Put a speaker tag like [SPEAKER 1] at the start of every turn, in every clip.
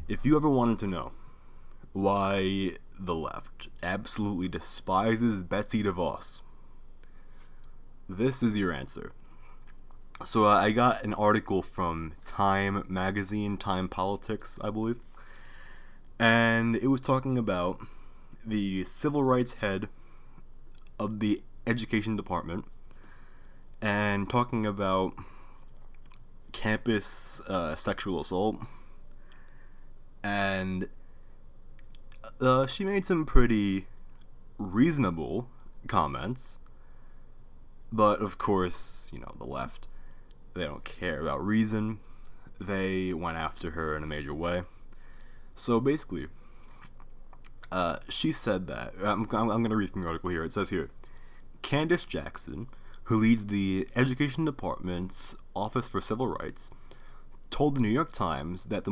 [SPEAKER 1] If you ever wanted to know why the left absolutely despises Betsy DeVos, this is your answer. So I got an article from Time Magazine, Time Politics, I believe, and it was talking about the civil rights head of the education department and talking about campus sexual assault, and she made some pretty reasonable comments, but of course, the left, they don't care about reason. They went after her in a major way. So basically, she said that, I'm going to read from the article here. It says here, Candace Jackson, who leads the Education Department's Office for Civil Rights, told the New York Times that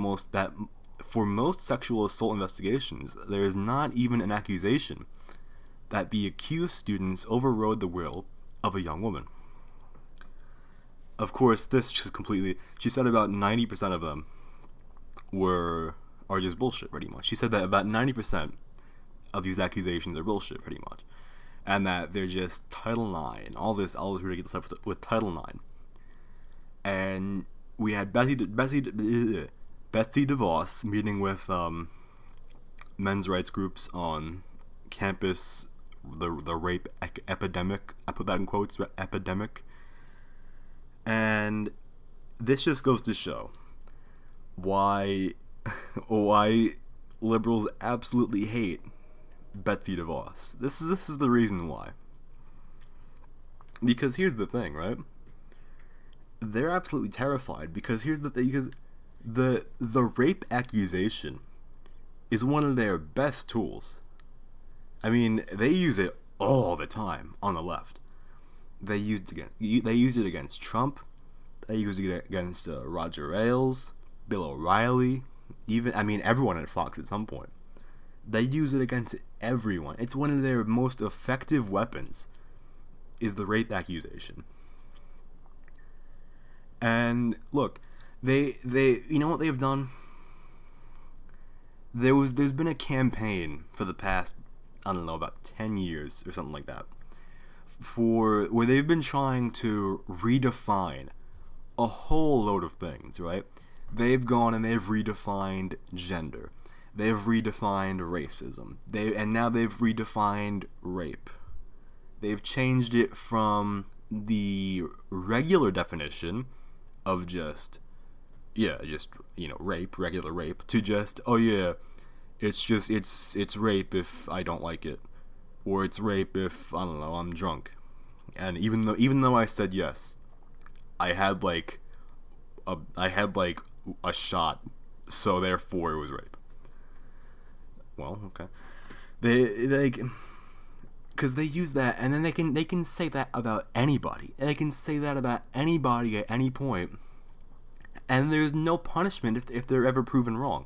[SPEAKER 1] for most sexual assault investigations, there is not even an accusation that the accused students overrode the will of a young woman. Of course, this just completely, she said about 90% of them are just bullshit, pretty much. She said that about 90% of these accusations are bullshit, pretty much. And that they're just Title IX, all this ridiculous stuff with Title IX. And we had Betsy DeVos meeting with men's rights groups on campus, the rape epidemic, I put that in quotes, epidemic. And this just goes to show why liberals absolutely hate Betsy DeVos. This is the reason why. Because here's the thing, right? They're absolutely terrified because here's the thing, because the rape accusation is one of their best tools. I mean, they use it all the time on the left. They used it against Trump. They used it against Roger Ailes, Bill O'Reilly, everyone at Fox at some point. They use it against everyone. It's one of their most effective weapons, is the rape accusation. And look, they you know what they've done? There's been a campaign for the past, I don't know, about 10 years or something like that, where they've been trying to redefine a whole load of things, right? They've gone and they've redefined gender. They've redefined racism. And now they've redefined rape. They've changed it from the regular definition of rape, regular rape, to just, it's rape if I don't like it, or it's rape if, I don't know, I'm drunk. And even though I said yes, I had a shot, so therefore it was rape. Well, okay. Because they use that, and then they can say that about anybody. They can say that about anybody at any point, and there's no punishment if they're ever proven wrong.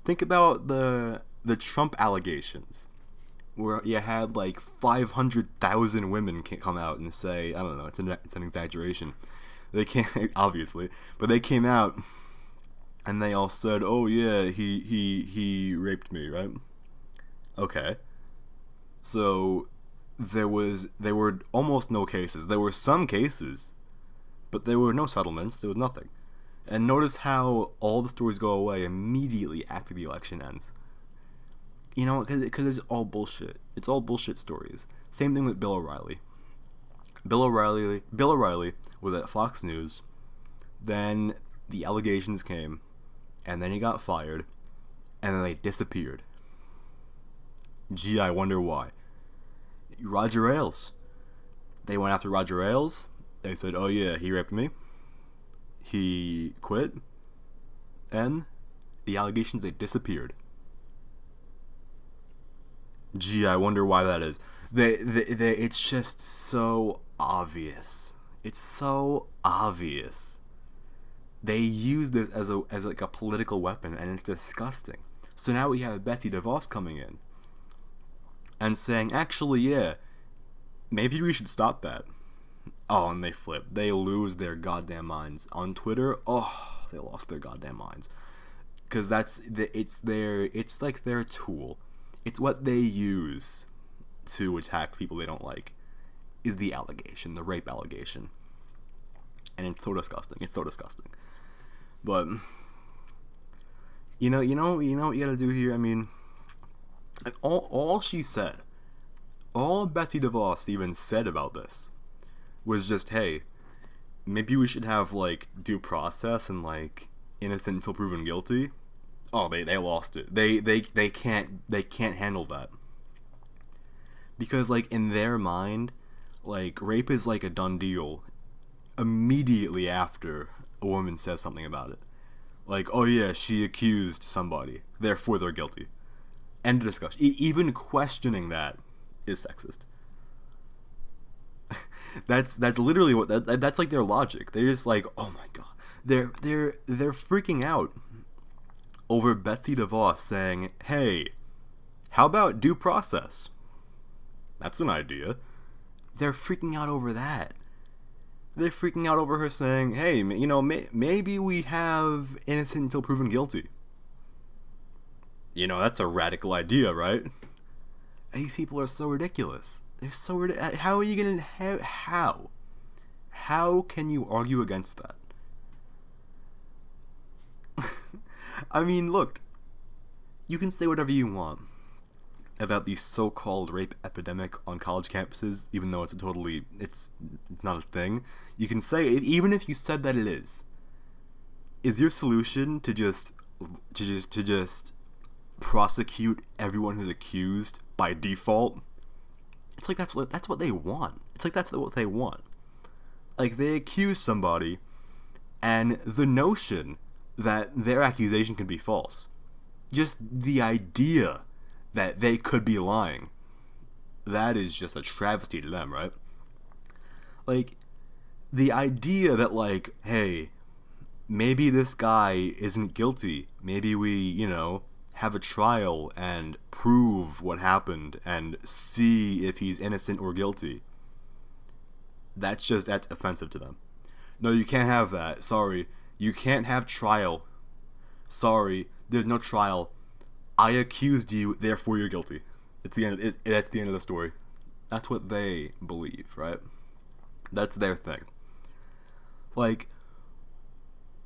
[SPEAKER 1] Think about the Trump allegations, where you had 500,000 women come out and say, I don't know, it's an exaggeration. They can't, obviously, but they came out and they all said, "Oh yeah, he raped me," right? Okay. So there were almost no cases. There were some cases, but there were no settlements. There was nothing. And notice how all the stories go away immediately after the election ends. Because it's all bullshit. It's all bullshit stories. Same thing with Bill O'Reilly. Bill O'Reilly was at Fox News. Then the allegations came, and then he got fired, and then they disappeared. Gee, I wonder why. Roger Ailes. They went after Roger Ailes. They said, "Oh yeah, he raped me." He quit, and the allegations, they disappeared. Gee, I wonder why that is. It's just so obvious. It's so obvious. They use this as a political weapon, and it's disgusting. So now we have Betsy DeVos coming in and saying, actually, yeah, maybe we should stop that. Oh, and they flip. They lose their goddamn minds. On Twitter, they lost their goddamn minds. because it's like their tool. It's what they use to attack people they don't like. Is the allegation, the rape allegation, and it's so disgusting. It's so disgusting. But you know what you gotta do here. I mean, all she said, all Betsy DeVos even said about this was just, hey, maybe we should have like due process and like innocent until proven guilty. Oh, they lost it. They can't handle that. Because like in their mind, like rape is like a done deal immediately after a woman says something about it. Like, oh yeah, she accused somebody, therefore they're guilty. End of discussion. Even questioning that is sexist. that's literally what that's like their logic. They're just like, oh my god, they're freaking out over Betsy DeVos saying, hey, how about due process? That's an idea. They're freaking out over that. They're freaking out over her saying, hey, maybe we have innocent until proven guilty. That's a radical idea, right? These people are so ridiculous. They're so ridiculous. How are you gonna... How can you argue against that? I mean, look. You can say whatever you want about the so-called rape epidemic on college campuses, even though it's not a thing. You can say it, even if you said that it is. Is your solution to just prosecute everyone who's accused by default? It's like that's what they want. It's like that's what they want. Like they accuse somebody, and the notion that their accusation can be false, just the idea that they could be lying, that is just a travesty to them, right? Like, the idea that, like, hey, maybe this guy isn't guilty. Maybe we, have a trial and prove what happened and see if he's innocent or guilty. That's offensive to them. No, you can't have that. Sorry. You can't have trial. Sorry. There's no trial. I accused you, therefore you're guilty. That's the end of the story. That's what they believe, right? That's their thing. Like,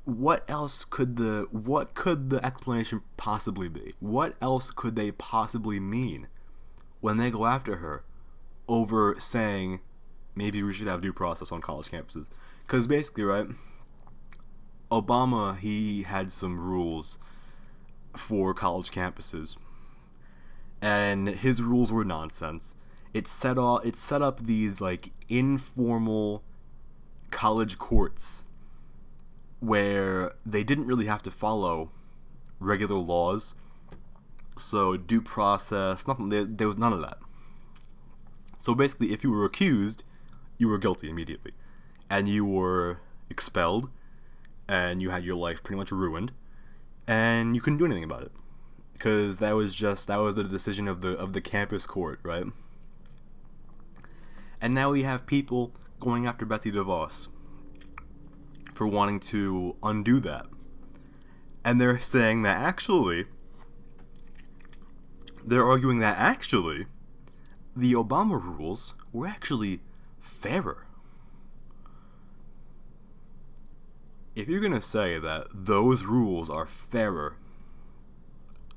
[SPEAKER 1] what could the explanation possibly be? What else could they possibly mean when they go after her over saying maybe we should have due process on college campuses? Because basically, right, Obama, he had some rules for college campuses, and his rules were nonsense. It set up these like informal college courts where they didn't really have to follow regular laws, so due process, nothing. There was none of that. So basically, if you were accused, you were guilty immediately, and you were expelled, and you had your life pretty much ruined, and you couldn't do anything about it, because that was the decision of the campus court, right? And now we have people going after Betsy DeVos for wanting to undo that, and they're saying that they're arguing that actually the Obama rules were actually fairer. If you're gonna say that those rules are fairer,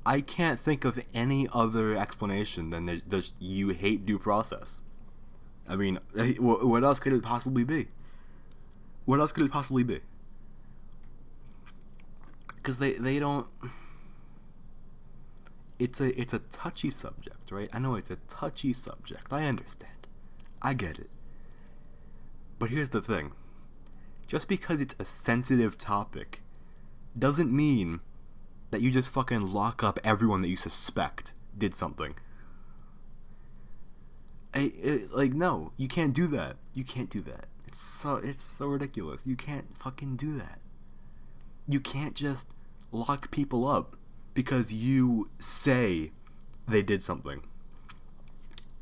[SPEAKER 1] I can't think of any other explanation than that you hate due process. I mean, what else could it possibly be? What else could it possibly be? Because they don't... It's a touchy subject, right? I know it's a touchy subject. I understand. I get it. But here's the thing. Just because it's a sensitive topic doesn't mean that you just fucking lock up everyone that you suspect did something. No, you can't do that. You can't do that. It's so ridiculous. You can't fucking do that. You can't just lock people up because you say they did something.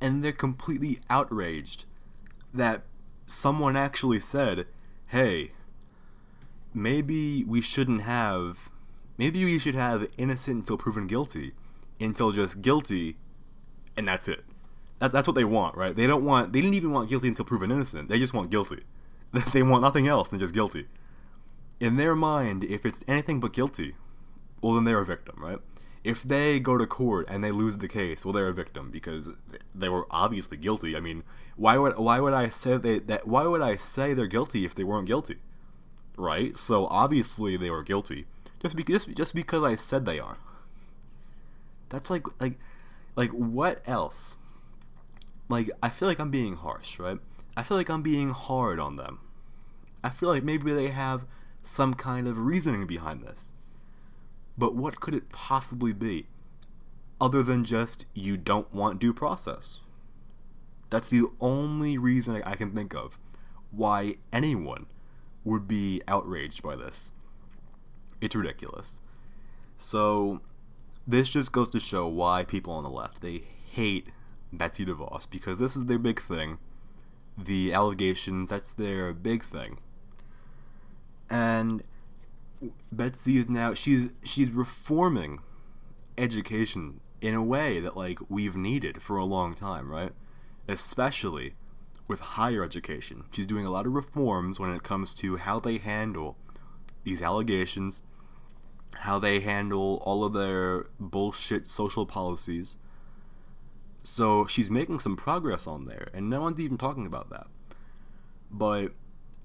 [SPEAKER 1] And they're completely outraged that someone actually said, hey, maybe we shouldn't have Maybe we should have innocent until proven guilty, until just guilty, and that's it. That's what they want, right? They didn't even want guilty until proven innocent. They just want guilty. They want nothing else than just guilty. In their mind, if it's anything but guilty, well, then they're a victim, right? If they go to court and they lose the case, well, they're a victim because they were obviously guilty. I mean, why would I say why would I say they're guilty if they weren't guilty, right? So obviously they were guilty just because I said they are. That's like what else? Like, I feel like I'm being harsh, right? I feel like I'm being hard on them. I feel like maybe they have some kind of reasoning behind this. But what could it possibly be? Other than just, you don't want due process. That's the only reason I can think of why anyone would be outraged by this. It's ridiculous. So, this just goes to show why people on the left, they hate Betsy DeVos, because this is their big thing. The allegations, that's their big thing. And Betsy is now, she's reforming education in a way that, like, we've needed for a long time, right? Especially with higher education. She's doing a lot of reforms when it comes to how they handle these allegations, how they handle all of their bullshit social policies. So she's making some progress on there, and no one's even talking about that. But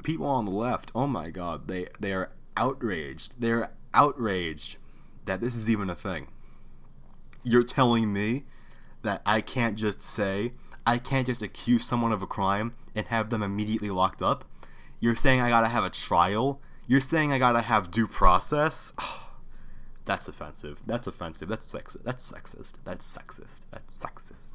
[SPEAKER 1] people on the left, oh my god, they are outraged. They're outraged that this is even a thing. You're telling me that I can't just accuse someone of a crime and have them immediately locked up? You're saying I gotta have a trial? You're saying I gotta have due process? That's offensive. That's offensive. That's sexist. That's sexist. That's sexist. That's sexist.